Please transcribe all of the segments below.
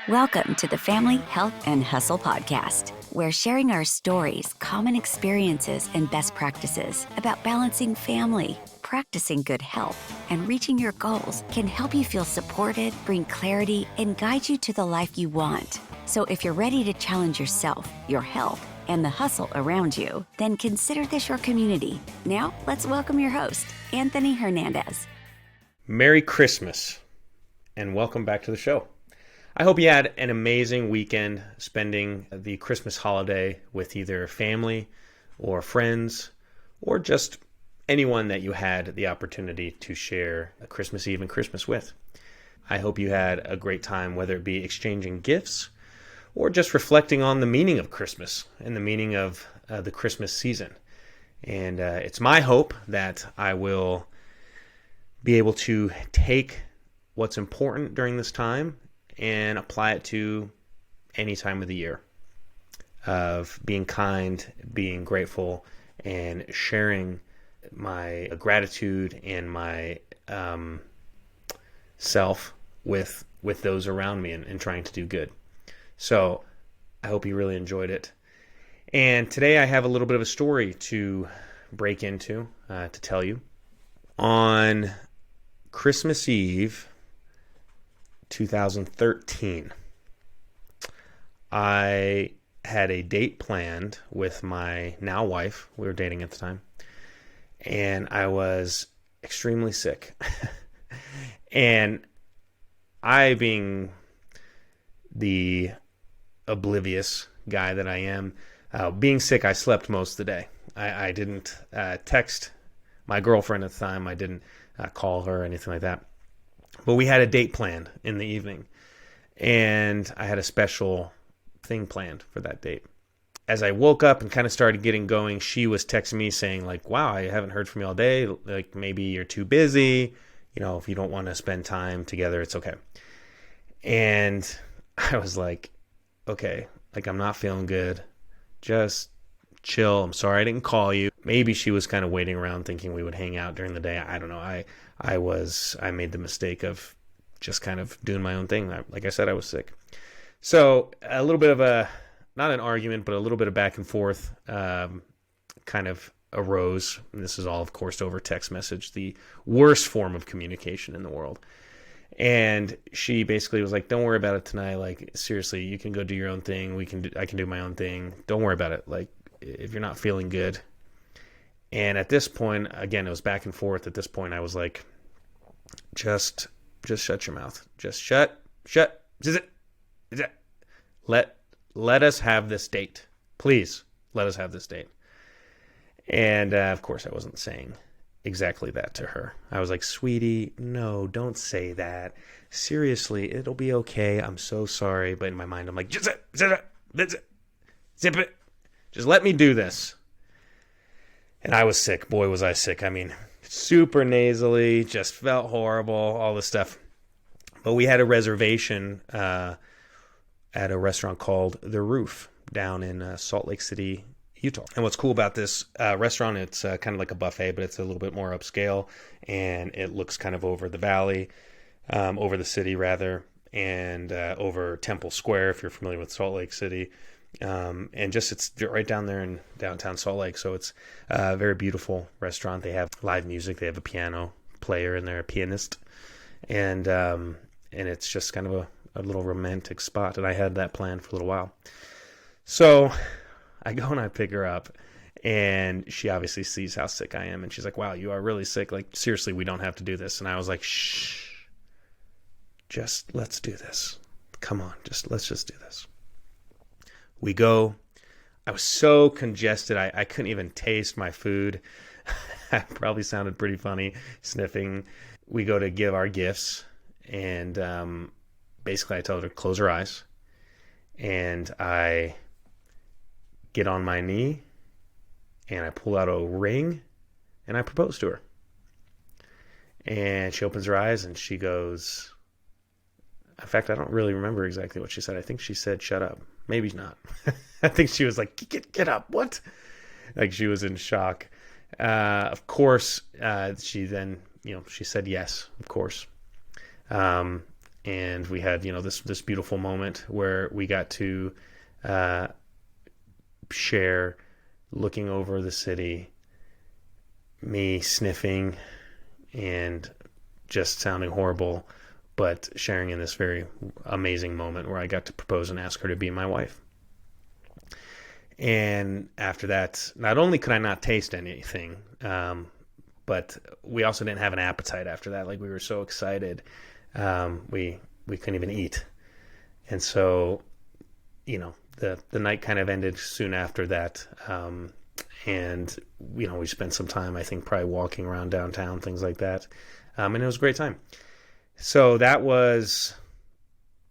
Welcome to the Family, Health, and Hustle podcast, where sharing our stories, common experiences, and best practices about balancing family, practicing good health, and reaching your goals can help you feel supported, bring clarity, and guide you to the life you want. So if you're ready to challenge yourself, your health, and the hustle around you, then consider this your community. Now, let's welcome your host, Anthony Hernandez. Merry Christmas, and welcome back to the show. I hope you had an amazing weekend spending the Christmas holiday with either family or friends or just anyone that you had the opportunity to share a Christmas Eve and Christmas with. I hope you had a great time, whether it be exchanging gifts or just reflecting on the meaning of Christmas and the meaning of the Christmas season. And it's my hope that I will be able to take what's important during this time and apply it to any time of the year of being kind, being grateful, and sharing my gratitude and my self with those around me and trying to do good. So I hope you really enjoyed it. And today I have a little bit of a story to break into, to tell you. On Christmas Eve 2013, I had a date planned with my now wife. We were dating at the time. And I was extremely sick. And I, being the oblivious guy that I am, being sick, I slept most of the day. I didn't text my girlfriend at the time. I didn't call her or anything like that. But we had a date planned in the evening, and I had a special thing planned for that date. As I woke up and kind of started getting going, she was texting me saying, like, wow, I haven't heard from you all day. Like, maybe you're too busy. You know, if you don't want to spend time together, it's okay. And I was like, okay, like, I'm not feeling good. Just chill. I'm sorry I didn't call you. Maybe she was kind of waiting around thinking we would hang out during the day. I don't know. I made the mistake of just kind of doing my own thing. Like I said, I was sick. So a little bit of not an argument, but a little bit of back and forth kind of arose. And this is all, of course, over text message, the worst form of communication in the world. And she basically was like, don't worry about it tonight. Like, seriously, you can go do your own thing. I can do my own thing. Don't worry about it. Like, if you're not feeling good. And at this point, again, it was back and forth. At this point, I was like, just shut your mouth. Just shut. Let us have this date. Please, let us have this date. And, of course, I wasn't saying exactly that to her. I was like, sweetie, no, don't say that. Seriously, it'll be okay. I'm so sorry. But in my mind, I'm like, just zip it. Just let me do this. And I was sick. Boy, was I sick. I mean, super nasally, just felt horrible, all this stuff. But we had a reservation at a restaurant called The Roof down in Salt Lake City, Utah. And what's cool about this restaurant, it's kind of like a buffet, but it's a little bit more upscale. And it looks kind of over the valley, over the city rather, and over Temple Square, if you're familiar with Salt Lake City. And just it's right down there in downtown Salt Lake. So it's a very beautiful restaurant. They have live music. They have a piano player in there, a pianist. And it's just kind of a little romantic spot. And I had that planned for a little while. So I go and I pick her up, and she obviously sees how sick I am. And she's like, wow, you are really sick. Like, seriously, we don't have to do this. And I was like, shh, just let's do this. Come on, let's just do this. We go. I was so congested, I couldn't even taste my food. I probably sounded pretty funny, sniffing. We go to give our gifts, and basically I told her to close her eyes. And I get on my knee, and I pull out a ring, and I propose to her. And she opens her eyes, and she goes... In fact, I don't really remember exactly what she said. I think she said, shut up. Maybe not. I think she was like, get up. What? Like, she was in shock. Of course, she then, she said yes, of course. and we had, this beautiful moment where we got to share looking over the city, me sniffing and just sounding horrible, but sharing in this very amazing moment where I got to propose and ask her to be my wife. And after that, not only could I not taste anything, but we also didn't have an appetite after that. Like, we were so excited, we couldn't even eat. And so, the night kind of ended soon after that. And we spent some time, I think, probably walking around downtown, things like that. And it was a great time. So that was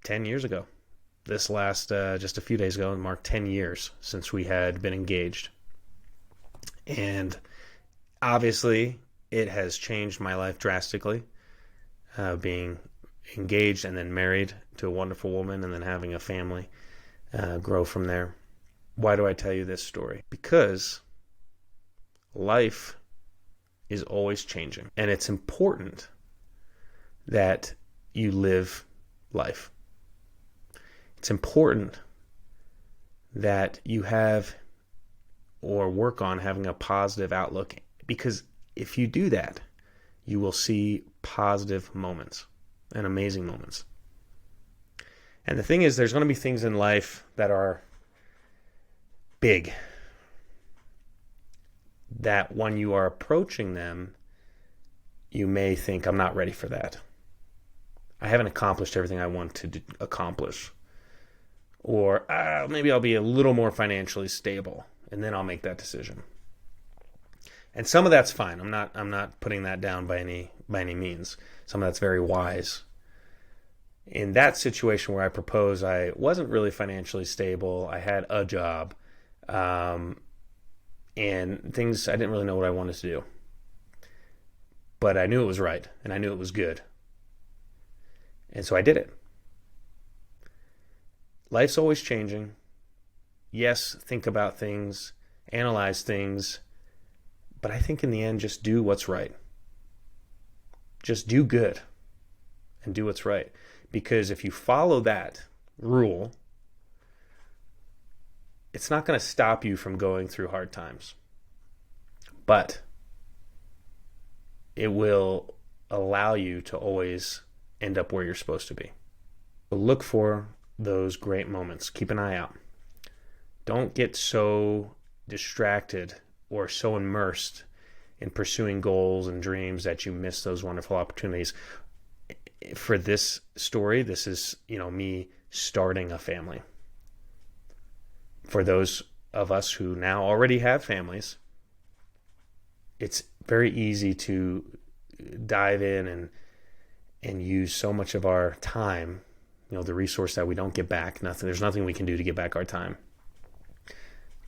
10 years ago. This last, just a few days ago, marked 10 years since we had been engaged. And obviously, it has changed my life drastically, being engaged and then married to a wonderful woman and then having a family, grow from there. Why do I tell you this story? Because life is always changing, and it's important that you live life. It's important that you have or work on having a positive outlook, because if you do that, you will see positive moments and amazing moments. And the thing is, there's going to be things in life that are big, that when you are approaching them, you may think, I'm not ready for that. I haven't accomplished everything I want to accomplish. Or maybe I'll be a little more financially stable, and then I'll make that decision. And some of that's fine. I'm not putting that down by any means. Some of that's very wise. In that situation where I proposed, I wasn't really financially stable. I had a job, and things, I didn't really know what I wanted to do. But I knew it was right, and I knew it was good. And so I did it. Life's always changing. Yes, think about things, analyze things, but I think in the end, just do what's right. Just do good and do what's right. Because if you follow that rule, it's not going to stop you from going through hard times. But it will allow you to always end up where you're supposed to be. So look for those great moments. Keep an eye out. Don't get so distracted or so immersed in pursuing goals and dreams that you miss those wonderful opportunities. For this story, this is, me starting a family. For those of us who now already have families, it's very easy to dive in and use so much of our time, the resource that we don't get back. There's nothing we can do to get back our time.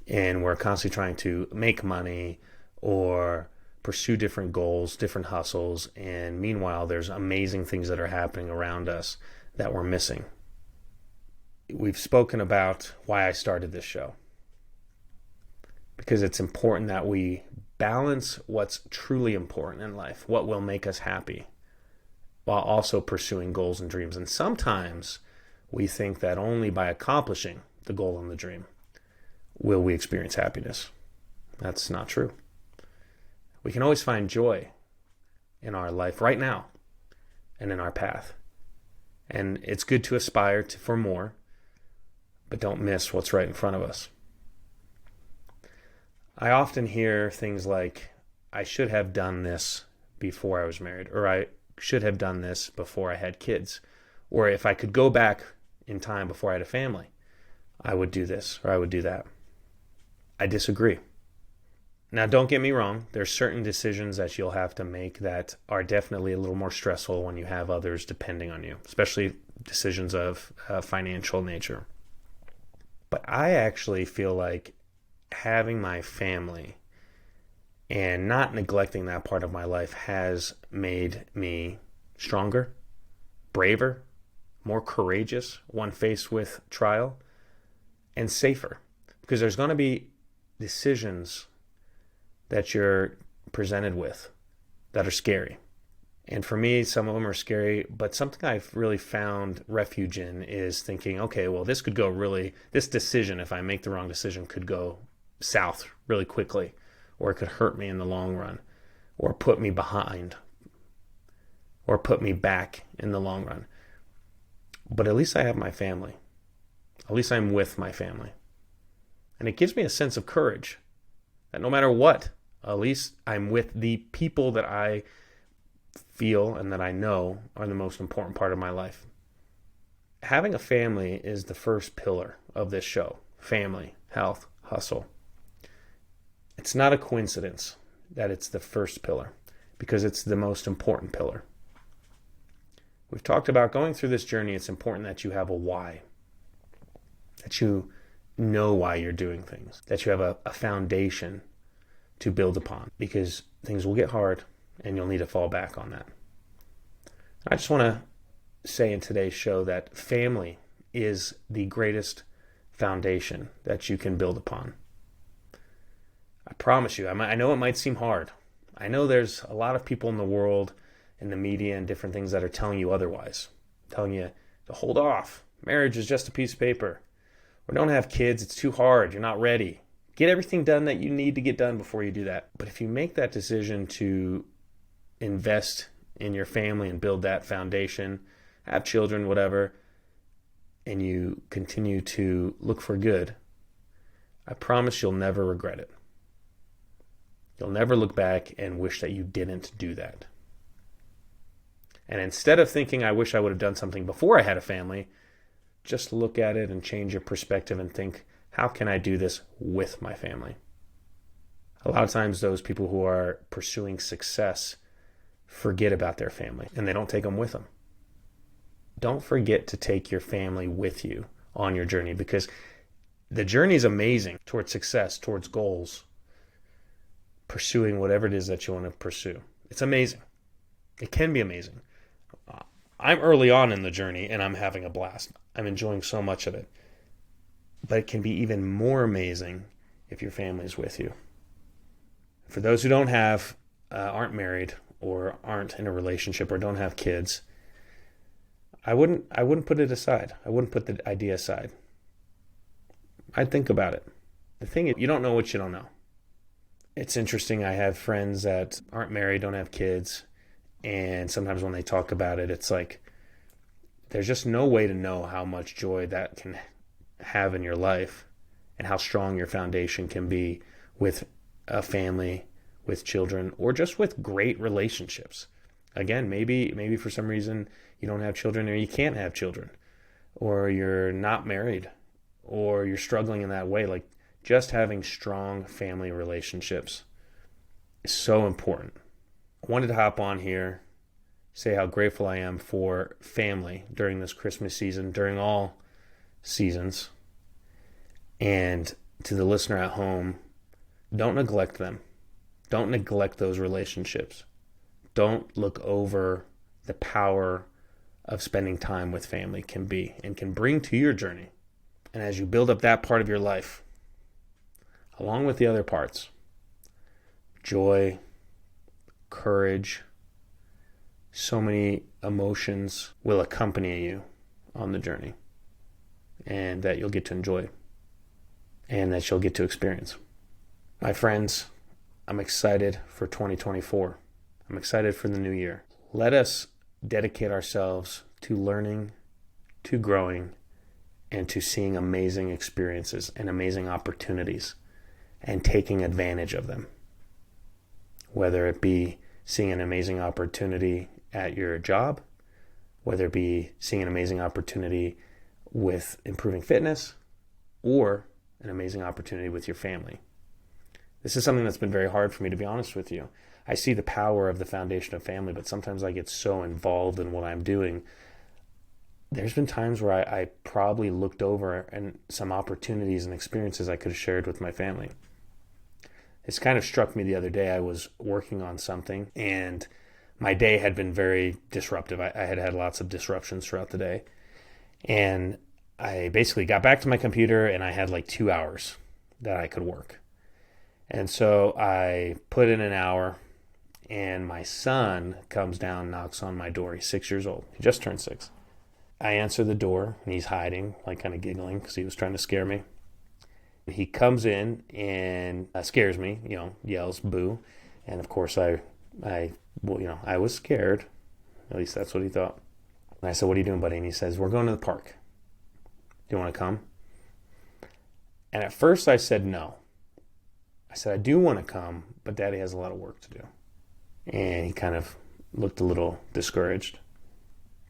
And we're constantly trying to make money or pursue different goals, different hustles. And meanwhile, there's amazing things that are happening around us that we're missing. We've spoken about why I started this show, because it's important that we balance what's truly important in life, what will make us happy, while also pursuing goals and dreams. And sometimes we think that only by accomplishing the goal and the dream will we experience happiness. That's not true. We can always find joy in our life right now and in our path. And it's good to aspire for more, but don't miss what's right in front of us. I often hear things like, I should have done this before I was married, or I should have done this before I had kids, or if I could go back in time before I had a family, I would do this or I would do that. I disagree. Now, don't get me wrong. There's certain decisions that you'll have to make that are definitely a little more stressful when you have others depending on you, especially decisions of financial nature. But I actually feel like having my family and not neglecting that part of my life has made me stronger, braver, more courageous when faced with trial, and safer. Because there's going to be decisions that you're presented with that are scary. And for me, some of them are scary, but something I've really found refuge in is thinking, okay, well, this decision, if I make the wrong decision, could go south really quickly, or it could hurt me in the long run, or put me behind, or put me back in the long run. But at least I have my family. At least I'm with my family. And it gives me a sense of courage that no matter what, at least I'm with the people that I feel and that I know are the most important part of my life. Having a family is the first pillar of this show. Family, health, hustle. It's not a coincidence that it's the first pillar, because it's the most important pillar. We've talked about going through this journey. It's important that you have a why, that you know why you're doing things, that you have a foundation to build upon, because things will get hard and you'll need to fall back on that. I just want to say in today's show that family is the greatest foundation that you can build upon. I promise you, I know it might seem hard. I know there's a lot of people in the world, in the media and different things that are telling you otherwise, telling you to hold off. Marriage is just a piece of paper. Or don't have kids, it's too hard, you're not ready. Get everything done that you need to get done before you do that. But if you make that decision to invest in your family and build that foundation, have children, whatever, and you continue to look for good, I promise you'll never regret it. You'll never look back and wish that you didn't do that. And instead of thinking, I wish I would have done something before I had a family, just look at it and change your perspective and think, how can I do this with my family? A lot of times those people who are pursuing success forget about their family and they don't take them with them. Don't forget to take your family with you on your journey, because the journey is amazing towards success, towards goals, pursuing whatever it is that you want to pursue. It's amazing. It can be amazing. I'm early on in the journey and I'm having a blast. I'm enjoying so much of it. But it can be even more amazing if your family's with you. For those who don't have, aren't married, or aren't in a relationship, or don't have kids, I wouldn't put it aside. I wouldn't put the idea aside. I'd think about it. The thing is, you don't know what you don't know. It's interesting. I have friends that aren't married, don't have kids, and sometimes when they talk about it, it's like there's just no way to know how much joy that can have in your life and how strong your foundation can be with a family, with children, or just with great relationships. Again, maybe for some reason you don't have children, or you can't have children, or you're not married, or you're struggling in that way. Like, just having strong family relationships is so important. I wanted to hop on here, say how grateful I am for family during this Christmas season, during all seasons. And to the listener at home, don't neglect them. Don't neglect those relationships. Don't look over the power of spending time with family can be and can bring to your journey. And as you build up that part of your life, along with the other parts, joy, courage, so many emotions will accompany you on the journey, and that you'll get to enjoy, and that you'll get to experience. My friends, I'm excited for 2024. I'm excited for the new year. Let us dedicate ourselves to learning, to growing, and to seeing amazing experiences and amazing opportunities and taking advantage of them. Whether it be seeing an amazing opportunity at your job, whether it be seeing an amazing opportunity with improving fitness, or an amazing opportunity with your family. This is something that's been very hard for me, to be honest with you. I see the power of the foundation of family, but sometimes I get so involved in what I'm doing. There's been times where I probably looked over and some opportunities and experiences I could have shared with my family. It's kind of struck me the other day. I was working on something and my day had been very disruptive. I had had lots of disruptions throughout the day. And I basically got back to my computer and I had like 2 hours that I could work. And so I put in an hour and my son comes down, knocks on my door. He's 6 years old. He just turned 6. I answer the door, and he's hiding, like kind of giggling because he was trying to scare me. He comes in and scares me, yells boo. And of course I was scared. At least that's what he thought. And I said, "What are you doing, buddy?" And he says, "We're going to the park. Do you want to come?" And at first I said no. I said, "I do want to come, but Daddy has a lot of work to do." And he kind of looked a little discouraged.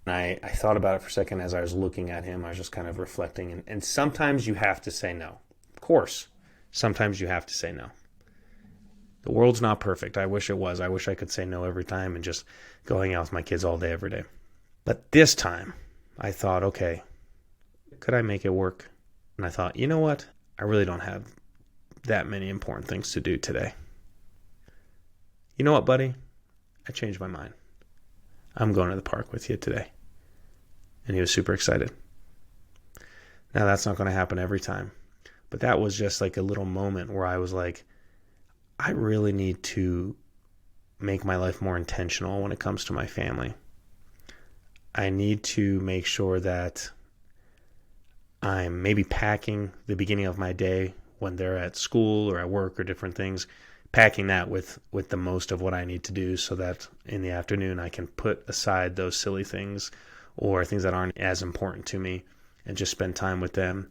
And I thought about it for a second as I was looking at him. I was just kind of reflecting. And sometimes you have to say no. Of course, sometimes you have to say no. The world's not perfect. I wish it was. I wish I could say no every time and just go hang out with my kids all day, every day. But this time, I thought, okay, could I make it work? And I thought, you know what? I really don't have that many important things to do today. You know what, buddy? I changed my mind. I'm going to the park with you today. And he was super excited. Now, that's not going to happen every time. But that was just like a little moment where I was like, I really need to make my life more intentional when it comes to my family. I need to make sure that I'm maybe packing the beginning of my day when they're at school or at work or different things, packing that with the most of what I need to do so that in the afternoon I can put aside those silly things or things that aren't as important to me and just spend time with them.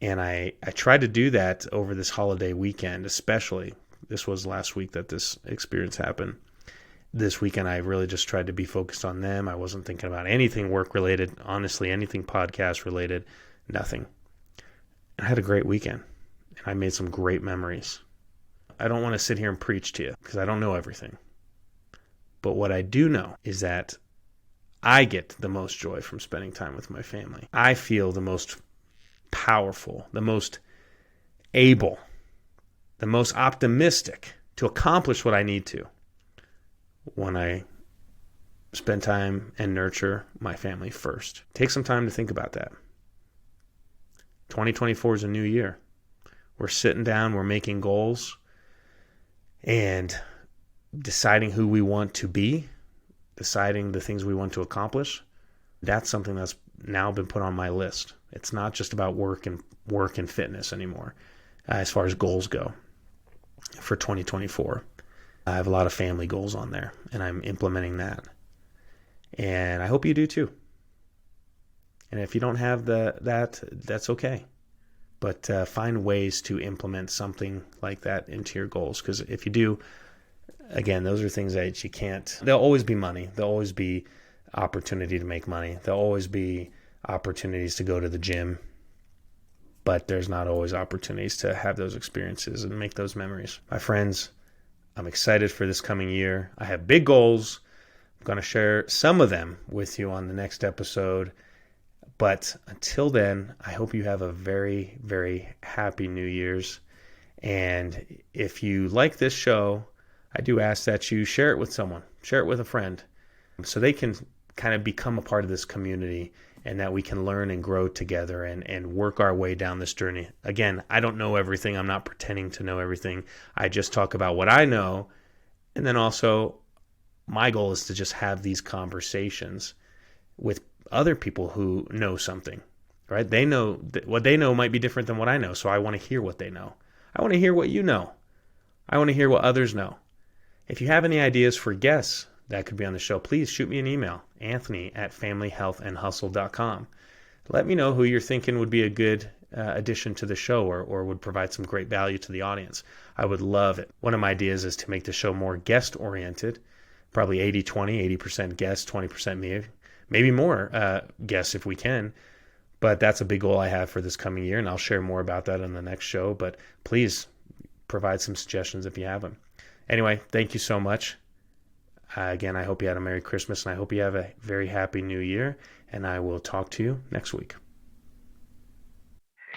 And I tried to do that over this holiday weekend, especially. This was last week that this experience happened. This weekend, I really just tried to be focused on them. I wasn't thinking about anything work-related, honestly, anything podcast-related, nothing. And I had a great weekend, and I made some great memories. I don't want to sit here and preach to you because I don't know everything. But what I do know is that I get the most joy from spending time with my family. I feel the most powerful, the most able, the most optimistic to accomplish what I need to when I spend time and nurture my family first. Take some time to think about that. 2024 is a new year. We're sitting down, we're making goals, and deciding who we want to be, deciding the things we want to accomplish. That's something that's now been put on my list. It's not just about work and fitness anymore as far as goals go for 2024. I have a lot of family goals on there, and I'm implementing that. And I hope you do too. And if you don't have that's okay. But find ways to implement something like that into your goals. Because if you do, again, those are things that you can't. There'll always be money. There'll always be opportunity to make money. There'll always be opportunities to go to the gym. But there's not always opportunities to have those experiences and make those memories. My friends, I'm excited for this coming year. I have big goals. I'm going to share some of them with you on the next episode. But until then, I hope you have a very, very happy New Year's. And if you like this show, I do ask that you share it with someone, share it with a friend, so they can kind of become a part of this community and that we can learn and grow together and work our way down this journey. Again, I don't know everything. I'm not pretending to know everything. I just talk about what I know. And then also, my goal is to just have these conversations with other people who know something, right? They know what they know might be different than what I know. So I want to hear what they know. I want to hear what you know. I want to hear what others know. If you have any ideas for guests that could be on the show, please shoot me an email, anthony@familyhealthandhustle.com. Let me know who you're thinking would be a good addition to the show or would provide some great value to the audience. I would love it. One of my ideas is to make the show more guest-oriented, probably 80-20, 80% guests, 20% me. Maybe more guests if we can. But that's a big goal I have for this coming year, and I'll share more about that on the next show. But please provide some suggestions if you have them. Anyway, thank you so much. Again, I hope you had a Merry Christmas, and I hope you have a very happy New Year, and I will talk to you next week.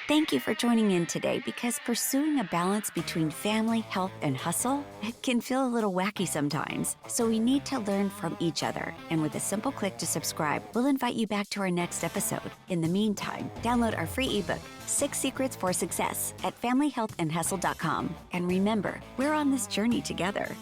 Thank you for joining in today, because pursuing a balance between family, health, and hustle, it can feel a little wacky sometimes. So we need to learn from each other. And with a simple click to subscribe, we'll invite you back to our next episode. In the meantime, download our free ebook, 6 Secrets for Success, at familyhealthandhustle.com. And remember, we're on this journey together.